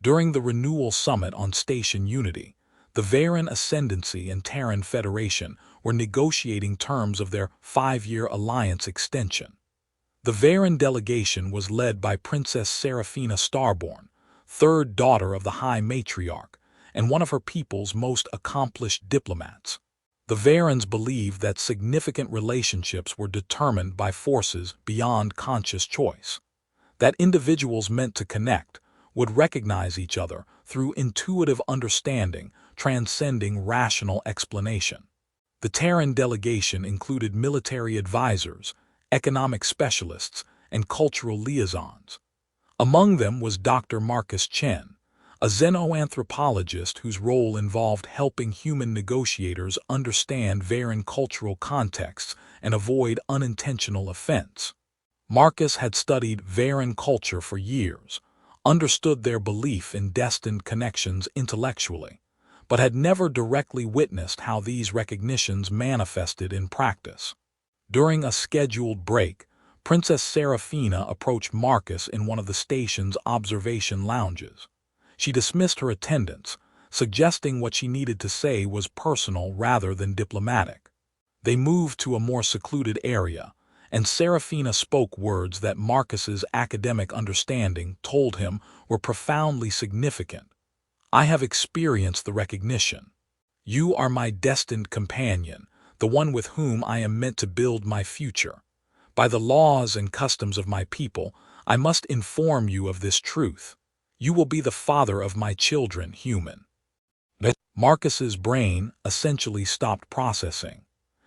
During the renewal summit on Station Unity, the Varen Ascendancy and Terran Federation were negotiating terms of their 5-year alliance extension. The Varen delegation was led by Princess Seraphina Starborn, third daughter of the High Matriarch, and one of her people's most accomplished diplomats. The Varens believed that significant relationships were determined by forces beyond conscious choice, that individuals meant to connect would recognize each other through intuitive understanding transcending rational explanation. The Terran delegation included military advisors, economic specialists, and cultural liaisons. Among them was Dr. Marcus Chen, a xenoanthropologist whose role involved helping human negotiators understand Varen cultural contexts and avoid unintentional offense. Marcus had studied Varen culture for years, understood their belief in destined connections intellectually, but had never directly witnessed how these recognitions manifested in practice. During a scheduled break, Princess Seraphina approached Marcus in one of the station's observation lounges. She dismissed her attendants, suggesting what she needed to say was personal rather than diplomatic. They moved to a more secluded area, and Seraphina spoke words that Marcus's academic understanding told him were profoundly significant. "I have experienced the recognition. You are my destined companion, the one with whom I am meant to build my future. By the laws and customs of my people, I must inform you of this truth. You will be the father of my children, human." Marcus's brain essentially stopped processing.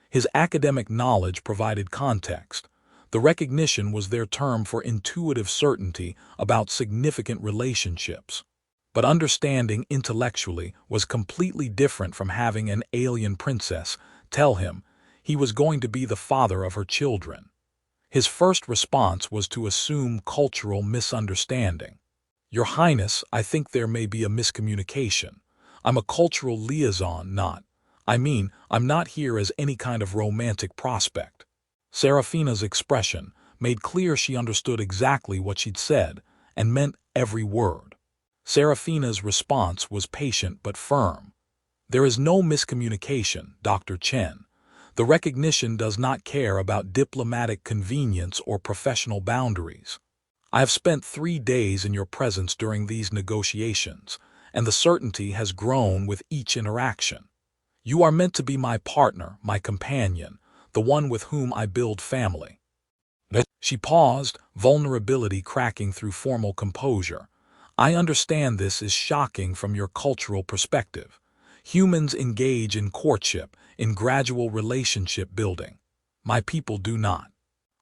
His academic knowledge provided context. The recognition was their term for intuitive certainty about significant relationships. But understanding intellectually was completely different from having an alien princess tell him he was going to be the father of her children. His first response was to assume cultural misunderstanding. "Your Highness, I think there may be a miscommunication. I'm a cultural liaison, I'm not here as any kind of romantic prospect." Seraphina's expression made clear she understood exactly what she'd said and meant every word. Seraphina's response was patient but firm. "There is no miscommunication, Dr. Chen. The recognition does not care about diplomatic convenience or professional boundaries. I have spent 3 days in your presence during these negotiations, and the certainty has grown with each interaction. You are meant to be my partner, my companion, the one with whom I build family." She paused, vulnerability cracking through formal composure. "I understand this is shocking from your cultural perspective. Humans engage in courtship, in gradual relationship building. My people do not.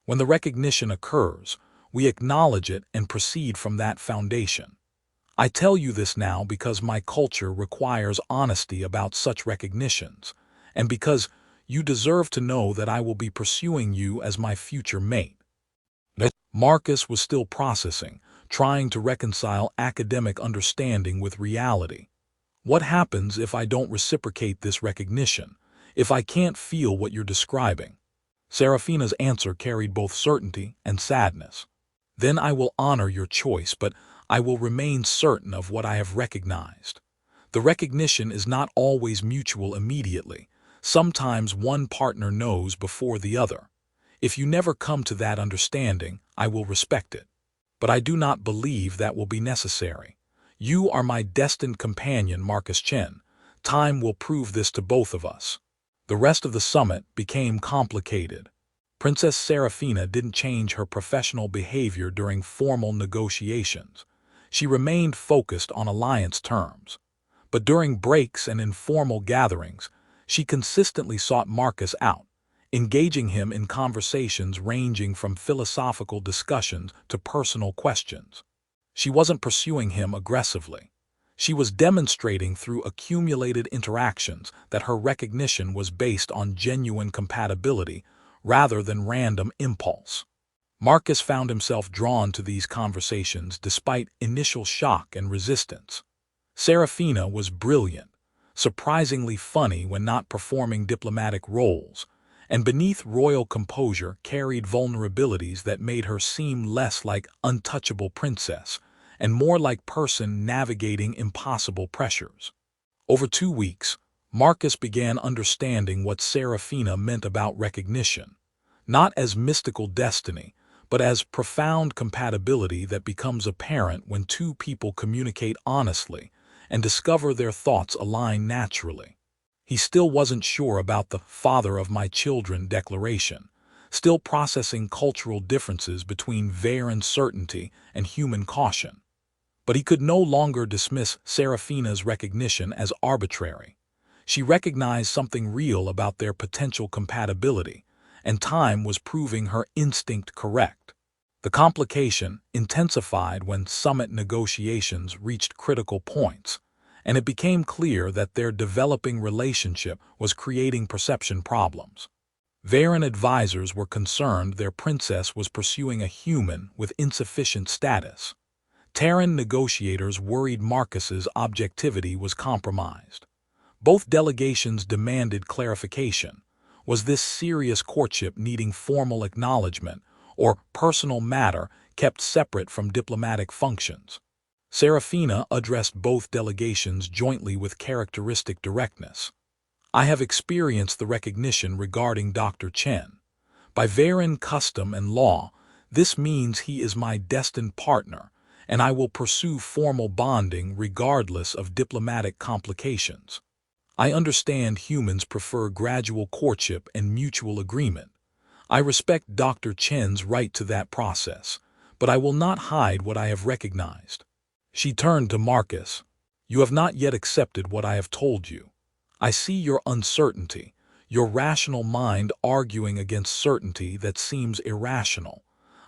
When the recognition occurs, we acknowledge it and proceed from that foundation. I tell you this now because my culture requires honesty about such recognitions, and because you deserve to know that I will be pursuing you as my future mate." Marcus was still processing, trying to reconcile academic understanding with reality. "What happens if I don't reciprocate this recognition, if I can't feel what you're describing?" Seraphina's answer carried both certainty and sadness. "Then I will honor your choice, but I will remain certain of what I have recognized. The recognition is not always mutual immediately. Sometimes one partner knows before the other. If you never come to that understanding, I will respect it. But I do not believe that will be necessary. You are my destined companion, Marcus Chen. Time will prove this to both of us." The rest of the summit became complicated. Princess Seraphina didn't change her professional behavior during formal negotiations. She remained focused on alliance terms. But during breaks and informal gatherings, she consistently sought Marcus out, engaging him in conversations ranging from philosophical discussions to personal questions. She wasn't pursuing him aggressively. She was demonstrating through accumulated interactions that her recognition was based on genuine compatibility rather than random impulse. Marcus found himself drawn to these conversations despite initial shock and resistance. Seraphina was brilliant, surprisingly funny when not performing diplomatic roles, and beneath royal composure carried vulnerabilities that made her seem less like untouchable princess and more like person navigating impossible pressures. Over 2 weeks, Marcus began understanding what Serafina meant about recognition, not as mystical destiny, but as profound compatibility that becomes apparent when two people communicate honestly and discover their thoughts align naturally. He still wasn't sure about the "father of my children" declaration, still processing cultural differences between Varen certainty and human caution. But he could no longer dismiss Serafina's recognition as arbitrary. She recognized something real about their potential compatibility, and time was proving her instinct correct. The complication intensified when summit negotiations reached critical points, and it became clear that their developing relationship was creating perception problems. Varen advisors were concerned their princess was pursuing a human with insufficient status. Terran negotiators worried Marcus's objectivity was compromised. Both delegations demanded clarification. Was this serious courtship needing formal acknowledgement, or personal matter kept separate from diplomatic functions? Serafina addressed both delegations jointly with characteristic directness. I have experienced the recognition regarding Dr. Chen. By Varen custom and law, this means he is my destined partner, and I will pursue formal bonding regardless of diplomatic complications. I understand humans prefer gradual courtship and mutual agreement. I respect Dr. Chen's right to that process, but I will not hide what I have recognized. She turned to Marcus. You have not yet accepted what I have told you. I see your uncertainty, your rational mind arguing against certainty that seems irrational.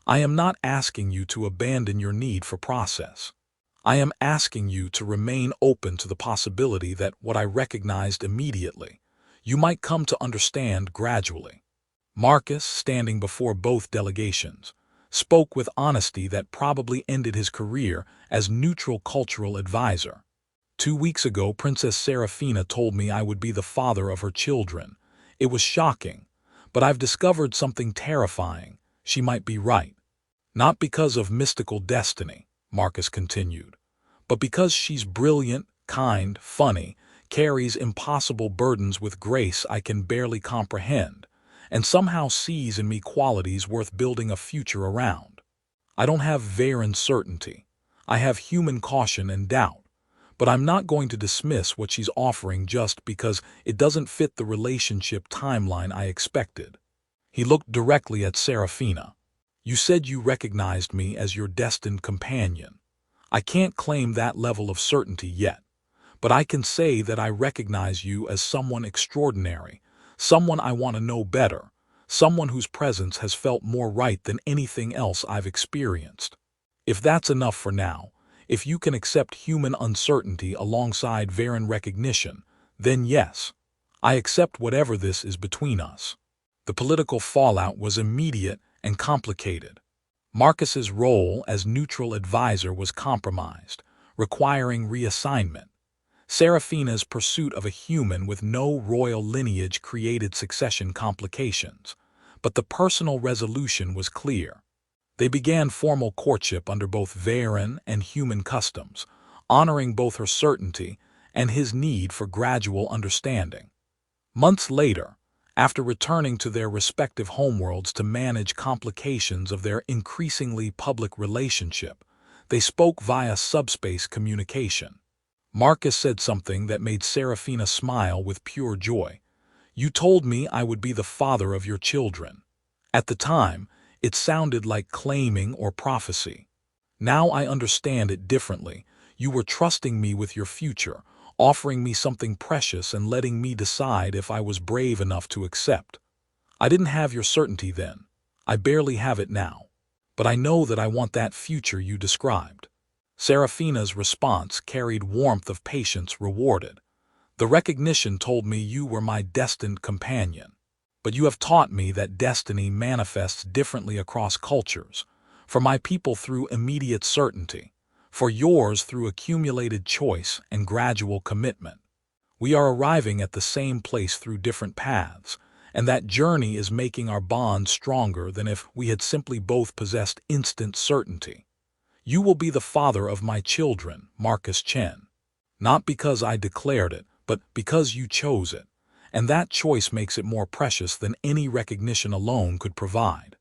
I am not asking you to abandon your need for process. I am asking you to remain open to the possibility that what I recognized immediately, you might come to understand gradually. Marcus, standing before both delegations, spoke with honesty that probably ended his career as neutral cultural advisor. 2 weeks ago, Princess Serafina told me I would be the father of her children. It was shocking, but I've discovered something terrifying. She might be right. Not because of mystical destiny, Marcus continued, but because she's brilliant, kind, funny, carries impossible burdens with grace I can barely comprehend, and somehow sees in me qualities worth building a future around. I don't have Varen certainty. I have human caution and doubt. But I'm not going to dismiss what she's offering just because it doesn't fit the relationship timeline I expected. He looked directly at Serafina. You said you recognized me as your destined companion. I can't claim that level of certainty yet, but I can say that I recognize you as someone extraordinary, someone I want to know better, someone whose presence has felt more right than anything else I've experienced. If that's enough for now, if you can accept human uncertainty alongside Varen recognition, then yes, I accept whatever this is between us. The political fallout was immediate and complicated. Marcus's role as neutral advisor was compromised, requiring reassignment. Serafina's pursuit of a human with no royal lineage created succession complications, but the personal resolution was clear. They began formal courtship under both Varen and human customs, honoring both her certainty and his need for gradual understanding. Months later, after returning to their respective homeworlds to manage complications of their increasingly public relationship, they spoke via subspace communication. Marcus said something that made Serafina smile with pure joy. You told me I would be the father of your children. At the time, it sounded like claiming or prophecy. Now I understand it differently. You were trusting me with your future, offering me something precious and letting me decide if I was brave enough to accept. I didn't have your certainty then. I barely have it now. But I know that I want that future you described. Serafina's response carried warmth of patience rewarded. The recognition told me you were my destined companion. But you have taught me that destiny manifests differently across cultures, for my people through immediate certainty, for yours through accumulated choice and gradual commitment. We are arriving at the same place through different paths, and that journey is making our bond stronger than if we had simply both possessed instant certainty. "You will be the father of my children, Marcus Chen. Not because I declared it, but because you chose it. And that choice makes it more precious than any recognition alone could provide."